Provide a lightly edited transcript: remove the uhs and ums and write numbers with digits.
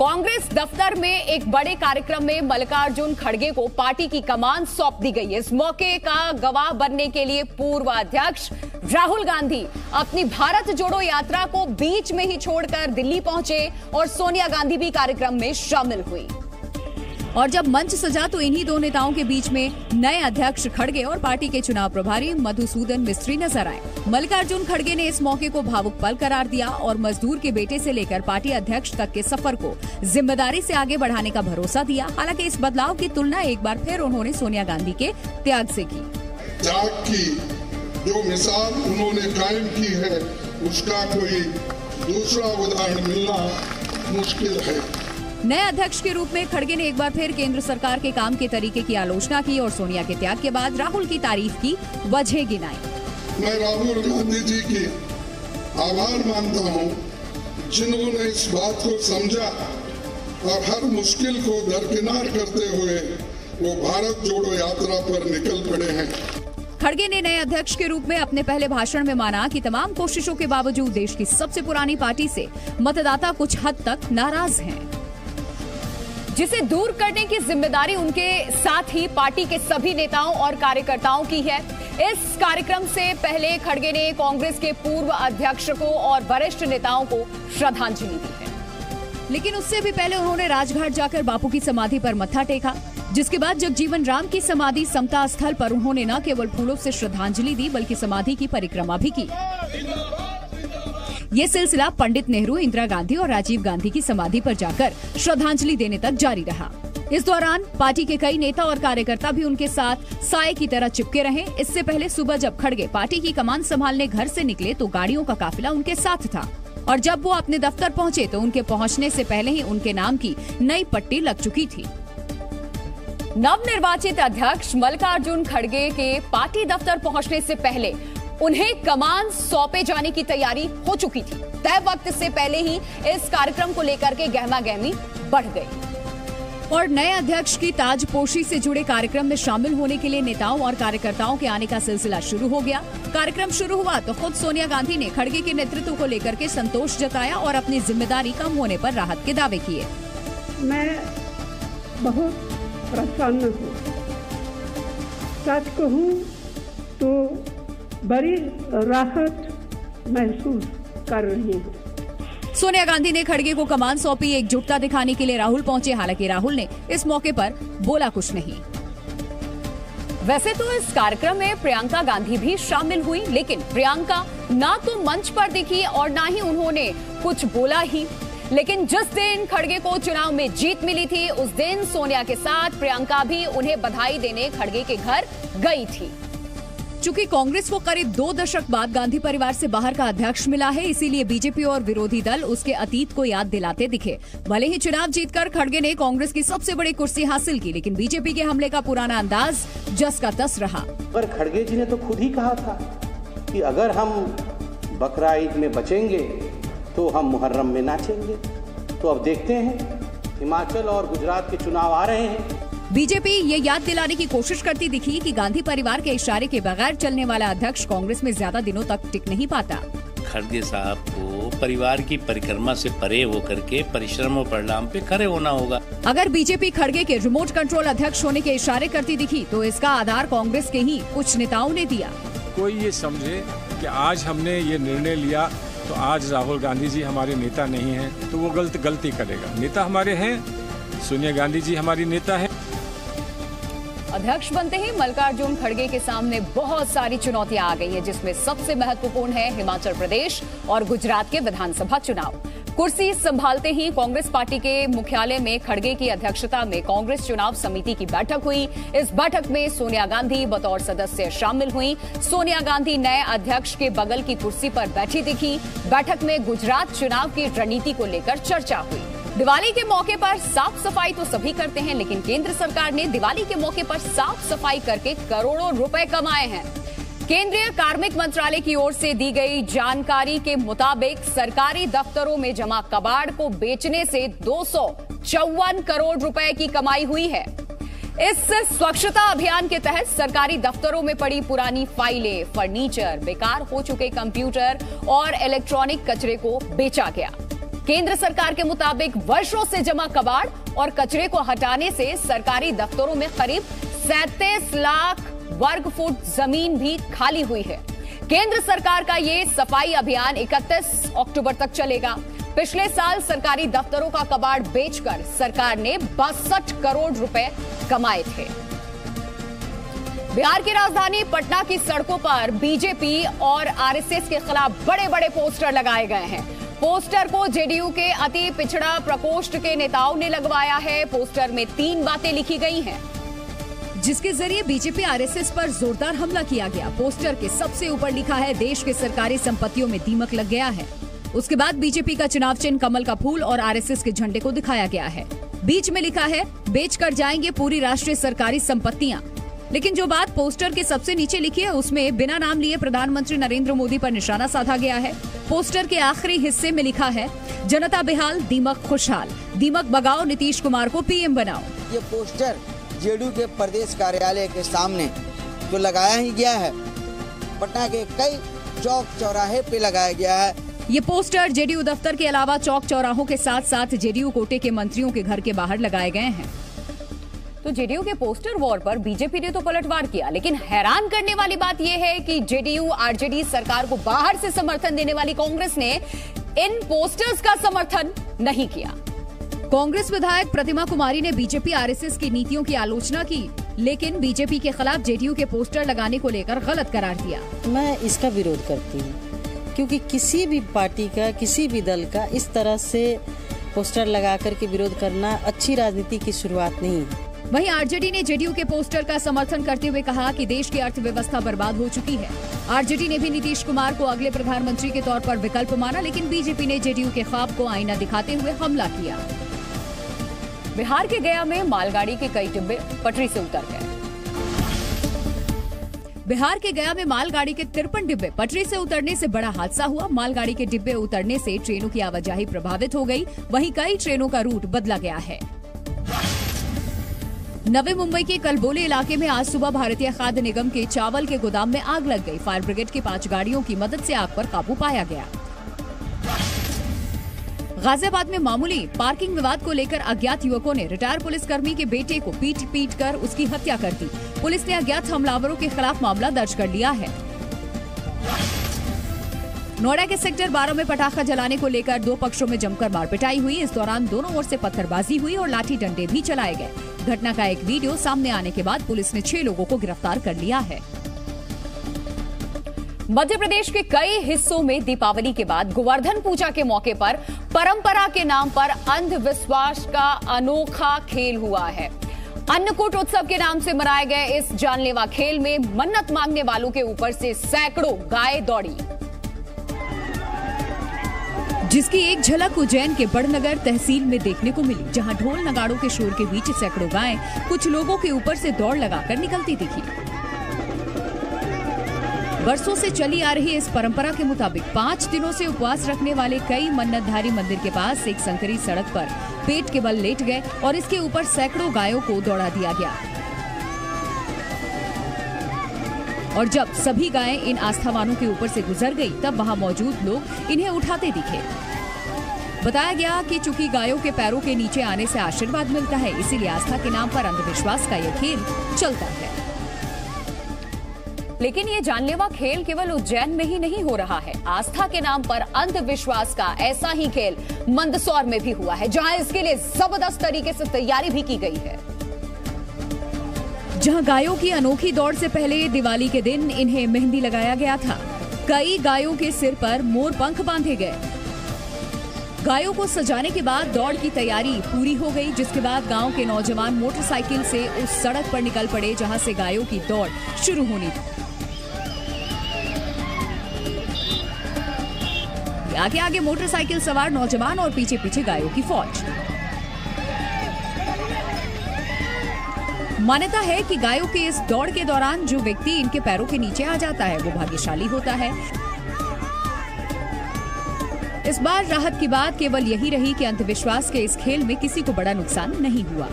कांग्रेस दफ्तर में एक बड़े कार्यक्रम में मल्लिकार्जुन खड़गे को पार्टी की कमान सौंप दी गई है। इस मौके का गवाह बनने के लिए पूर्व अध्यक्ष राहुल गांधी अपनी भारत जोड़ो यात्रा को बीच में ही छोड़कर दिल्ली पहुंचे और सोनिया गांधी भी कार्यक्रम में शामिल हुई। और जब मंच सजा तो इन्हीं दो नेताओं के बीच में नए अध्यक्ष खड़गे और पार्टी के चुनाव प्रभारी मधुसूदन मिस्त्री नजर आए। मल्लिकार्जुन खड़गे ने इस मौके को भावुक पल करार दिया और मजदूर के बेटे से लेकर पार्टी अध्यक्ष तक के सफर को जिम्मेदारी से आगे बढ़ाने का भरोसा दिया। हालांकि इस बदलाव की तुलना एक बार फिर उन्होंने सोनिया गांधी के त्याग से की। त्याग की जो मिसाल उन्होंने कायम की है उसका कोई दूसरा उदाहरण मिलना मुश्किल है। नए अध्यक्ष के रूप में खड़गे ने एक बार फिर केंद्र सरकार के काम के तरीके की आलोचना की और सोनिया के त्याग के बाद राहुल की तारीफ की वजह गिनाई। मैं राहुल गांधी जी की आभार मानता हूं, जिन्होंने इस बात को समझा और हर मुश्किल को दरकिनार करते हुए वो भारत जोड़ो यात्रा पर निकल पड़े हैं। खड़गे ने नए अध्यक्ष के रूप में अपने पहले भाषण में माना कि तमाम कोशिशों के बावजूद देश की सबसे पुरानी पार्टी से मतदाता कुछ हद तक नाराज हैं, जिसे दूर करने की जिम्मेदारी उनके साथ ही पार्टी के सभी नेताओं और कार्यकर्ताओं की है। इस कार्यक्रम से पहले खड़गे ने कांग्रेस के पूर्व अध्यक्ष को और वरिष्ठ नेताओं को श्रद्धांजलि दी है, लेकिन उससे भी पहले उन्होंने राजघाट जाकर बापू की समाधि पर मत्था टेका, जिसके बाद जगजीवन राम की समाधि समता स्थल पर उन्होंने न केवल फूलों से श्रद्धांजलि दी बल्कि समाधि की परिक्रमा भी की। ये सिलसिला पंडित नेहरू, इंदिरा गांधी और राजीव गांधी की समाधि पर जाकर श्रद्धांजलि देने तक जारी रहा। इस दौरान पार्टी के कई नेता और कार्यकर्ता भी उनके साथ साए की तरह चिपके रहे। इससे पहले सुबह जब खड़गे पार्टी की कमान संभालने घर से निकले तो गाड़ियों का काफिला उनके साथ था और जब वो अपने दफ्तर पहुंचे तो उनके पहुंचने से पहले ही उनके नाम की नई पट्टी लग चुकी थी। नवनिर्वाचित अध्यक्ष मल्लिकार्जुन खड़गे के पार्टी दफ्तर पहुंचने से पहले उन्हें कमान सौंपे जाने की तैयारी हो चुकी थी। तय वक्त से पहले ही इस कार्यक्रम को लेकर के गहमागहमी बढ़ गई और नए अध्यक्ष की ताजपोशी से जुड़े कार्यक्रम में शामिल होने के लिए नेताओं और कार्यकर्ताओं के आने का सिलसिला शुरू हो गया। कार्यक्रम शुरू हुआ तो खुद सोनिया गांधी ने खड़गे के नेतृत्व को लेकर के संतोष जताया और अपनी जिम्मेदारी कम होने पर राहत के दावे किए। मैं बहुत प्रसन्न हूँ, सच कहूँ तो बड़ी राहत महसूस कर रही हूँ। सोनिया गांधी ने खड़गे को कमान सौंपी। एकजुटता दिखाने के लिए राहुल पहुंचे, हालांकि राहुल ने इस मौके पर बोला कुछ नहीं। वैसे तो इस कार्यक्रम में प्रियंका गांधी भी शामिल हुई, लेकिन प्रियंका ना तो मंच पर दिखी और ना ही उन्होंने कुछ बोला ही। लेकिन जिस दिन खड़गे को चुनाव में जीत मिली थी उस दिन सोनिया के साथ प्रियंका भी उन्हें बधाई देने खड़गे के घर गई थी। चूंकि कांग्रेस को करीब 2 दशक बाद गांधी परिवार से बाहर का अध्यक्ष मिला है, इसीलिए बीजेपी और विरोधी दल उसके अतीत को याद दिलाते दिखे। भले ही चुनाव जीतकर खड़गे ने कांग्रेस की सबसे बड़ी कुर्सी हासिल की, लेकिन बीजेपी के हमले का पुराना अंदाज जस का तस रहा। पर खड़गे जी ने तो खुद ही कहा था कि अगर हम बकरा ईद में बचेंगे तो हम मुहर्रम में नाचेंगे। तो अब देखते हैं, हिमाचल और गुजरात के चुनाव आ रहे हैं। बीजेपी ये याद दिलाने की कोशिश करती दिखी कि गांधी परिवार के इशारे के बगैर चलने वाला अध्यक्ष कांग्रेस में ज्यादा दिनों तक टिक नहीं पाता। खड़गे साहब को परिवार की परिक्रमा से परे होकर के परिश्रम और परिणाम पे खड़े होना होगा। अगर बीजेपी खड़गे के रिमोट कंट्रोल अध्यक्ष होने के इशारे करती दिखी तो इसका आधार कांग्रेस के ही कुछ नेताओं ने दिया। कोई ये समझे कि आज हमने ये निर्णय लिया तो आज राहुल गांधी जी हमारे नेता नहीं हैं, तो वो गलती करेगा। नेता हमारे हैं, सोनिया गांधी जी हमारी नेता है। अध्यक्ष बनते ही मल्लिकार्जुन खड़गे के सामने बहुत सारी चुनौतियां आ गई हैं, जिसमें सबसे महत्वपूर्ण है हिमाचल प्रदेश और गुजरात के विधानसभा चुनाव। कुर्सी संभालते ही कांग्रेस पार्टी के मुख्यालय में खड़गे की अध्यक्षता में कांग्रेस चुनाव समिति की बैठक हुई। इस बैठक में सोनिया गांधी बतौर सदस्य शामिल हुई। सोनिया गांधी नए अध्यक्ष के बगल की कुर्सी पर बैठी दिखी। बैठक में गुजरात चुनाव की रणनीति को लेकर चर्चा हुई। दिवाली के मौके पर साफ सफाई तो सभी करते हैं, लेकिन केंद्र सरकार ने दिवाली के मौके पर साफ सफाई करके करोड़ों रुपए कमाए हैं। केंद्रीय कार्मिक मंत्रालय की ओर से दी गई जानकारी के मुताबिक सरकारी दफ्तरों में जमा कबाड़ को बेचने से 254 करोड़ रुपए की कमाई हुई है। इस स्वच्छता अभियान के तहत सरकारी दफ्तरों में पड़ी पुरानी फाइलें, फर्नीचर, बेकार हो चुके कंप्यूटर और इलेक्ट्रॉनिक कचरे को बेचा गया। केंद्र सरकार के मुताबिक वर्षों से जमा कबाड़ और कचरे को हटाने से सरकारी दफ्तरों में करीब 37 लाख वर्ग फुट जमीन भी खाली हुई है। केंद्र सरकार का ये सफाई अभियान 31 अक्टूबर तक चलेगा। पिछले साल सरकारी दफ्तरों का कबाड़ बेचकर सरकार ने 62 करोड़ रुपए कमाए थे। बिहार की राजधानी पटना की सड़कों पर बीजेपी और आरएसएस के खिलाफ बड़े बड़े पोस्टर लगाए गए हैं। पोस्टर को जेडीयू के अति पिछड़ा प्रकोष्ठ के नेताओं ने लगवाया है। पोस्टर में 3 बातें लिखी गई हैं, जिसके जरिए बीजेपी आरएसएस पर जोरदार हमला किया गया। पोस्टर के सबसे ऊपर लिखा है, देश के सरकारी संपत्तियों में दीमक लग गया है। उसके बाद बीजेपी का चुनाव चिन्ह कमल का फूल और आरएसएस के झंडे को दिखाया गया है। बीच में लिखा है, बेचकर जाएंगे पूरी राष्ट्रीय सरकारी संपत्तियां। लेकिन जो बात पोस्टर के सबसे नीचे लिखी है, उसमें बिना नाम लिए प्रधानमंत्री नरेंद्र मोदी पर निशाना साधा गया है। पोस्टर के आखिरी हिस्से में लिखा है, जनता बेहाल, दीमक खुशहाल, दीमक भगाओ, नीतीश कुमार को पीएम बनाओ। ये पोस्टर जेडीयू के प्रदेश कार्यालय के सामने तो लगाया ही गया है, पटना के कई चौक चौराहे पे लगाया गया है। ये पोस्टर जेडीयू दफ्तर के अलावा चौक चौराहों के साथ साथ जेडीयू कोटे के मंत्रियों के घर के बाहर लगाए गए हैं। तो जेडीयू के पोस्टर वॉर पर बीजेपी ने तो पलटवार किया, लेकिन हैरान करने वाली बात यह है कि जेडीयू आरजेडी सरकार को बाहर से समर्थन देने वाली कांग्रेस ने इन पोस्टर्स का समर्थन नहीं किया। कांग्रेस विधायक प्रतिमा कुमारी ने बीजेपी आरएसएस की नीतियों की आलोचना की, लेकिन बीजेपी के खिलाफ जेडीयू के पोस्टर लगाने को लेकर गलत करार दिया। मैं इसका विरोध करती हूँ, क्योंकि किसी भी पार्टी का, किसी भी दल का इस तरह से पोस्टर लगा करके विरोध करना अच्छी राजनीति की शुरुआत नहीं है। वहीं आरजेडी ने जेडीयू के पोस्टर का समर्थन करते हुए कहा कि देश की अर्थव्यवस्था बर्बाद हो चुकी है। आरजेडी ने भी नीतीश कुमार को अगले प्रधानमंत्री के तौर पर विकल्प माना, लेकिन बीजेपी ने जेडीयू के ख्वाब को आईना दिखाते हुए हमला किया। बिहार के गया में मालगाड़ी के कई डिब्बे पटरी से उतर गए। बिहार के गया में मालगाड़ी के 53 डिब्बे पटरी से उतरने से बड़ा हादसा हुआ। मालगाड़ी के डिब्बे उतरने से ट्रेनों की आवाजाही प्रभावित हो गई। वहीं कई ट्रेनों का रूट बदला गया है। नवी मुंबई के कलबोली इलाके में आज सुबह भारतीय खाद्य निगम के चावल के गोदाम में आग लग गई। फायर ब्रिगेड की 5 गाड़ियों की मदद से आग पर काबू पाया गया। गाजियाबाद में मामूली पार्किंग विवाद को लेकर अज्ञात युवकों ने रिटायर पुलिसकर्मी के बेटे को पीट कर उसकी हत्या कर दी। पुलिस ने अज्ञात हमलावरों के खिलाफ मामला दर्ज कर लिया है। नोएडा के सेक्टर 12 में पटाखा जलाने को लेकर 2 पक्षों में जमकर मारपिटाई हुई। इस दौरान दोनों ओर से पत्थरबाजी हुई और लाठी डंडे भी चलाए गए। घटना का एक वीडियो सामने आने के बाद पुलिस ने 6 लोगों को गिरफ्तार कर लिया है। मध्य प्रदेश के कई हिस्सों में दीपावली के बाद गोवर्धन पूजा के मौके पर परंपरा के नाम पर अंधविश्वास का अनोखा खेल हुआ है। अन्नकूट उत्सव के नाम से मनाए गए इस जानलेवा खेल में मन्नत मांगने वालों के ऊपर से सैकड़ों गाय दौड़ी, जिसकी एक झलक उज्जैन के बड़नगर तहसील में देखने को मिली, जहां ढोल नगाड़ों के शोर के बीच सैकड़ों गायें कुछ लोगों के ऊपर से दौड़ लगाकर निकलती दिखी। वर्षों से चली आ रही इस परंपरा के मुताबिक 5 दिनों से उपवास रखने वाले कई मन्नतधारी मंदिर के पास एक संकरी सड़क पर पेट के बल लेट गए और इसके ऊपर सैकड़ों गायों को दौड़ा दिया गया। और जब सभी गायें इन आस्थावानों के ऊपर से गुजर गई, तब वहां मौजूद लोग इन्हें उठाते दिखे। बताया गया कि चूंकि गायों के पैरों के नीचे आने से आशीर्वाद मिलता है, इसीलिए आस्था के नाम पर अंधविश्वास का यह खेल चलता है। लेकिन ये जानलेवा खेल केवल उज्जैन में ही नहीं हो रहा है। आस्था के नाम पर अंधविश्वास का ऐसा ही खेल मंदसौर में भी हुआ है, जहां इसके लिए जबरदस्त तरीके से तैयारी भी की गई है। जहां गायों की अनोखी दौड़ से पहले दिवाली के दिन इन्हें मेहंदी लगाया गया था। कई गायों के सिर पर मोर पंख बांधे गए। गायों को सजाने के बाद दौड़ की तैयारी पूरी हो गई, जिसके बाद गांव के नौजवान मोटरसाइकिल से उस सड़क पर निकल पड़े जहां से गायों की दौड़ शुरू होनी थी। आगे आगे मोटरसाइकिल सवार नौजवान और पीछे पीछे गायों की फौज। मान्यता है कि गायों के इस दौड़ के दौरान जो व्यक्ति इनके पैरों के नीचे आ जाता है वो भाग्यशाली होता है। इस बार राहत की बात केवल यही रही कि अंधविश्वास के इस खेल में किसी को बड़ा नुकसान नहीं हुआ।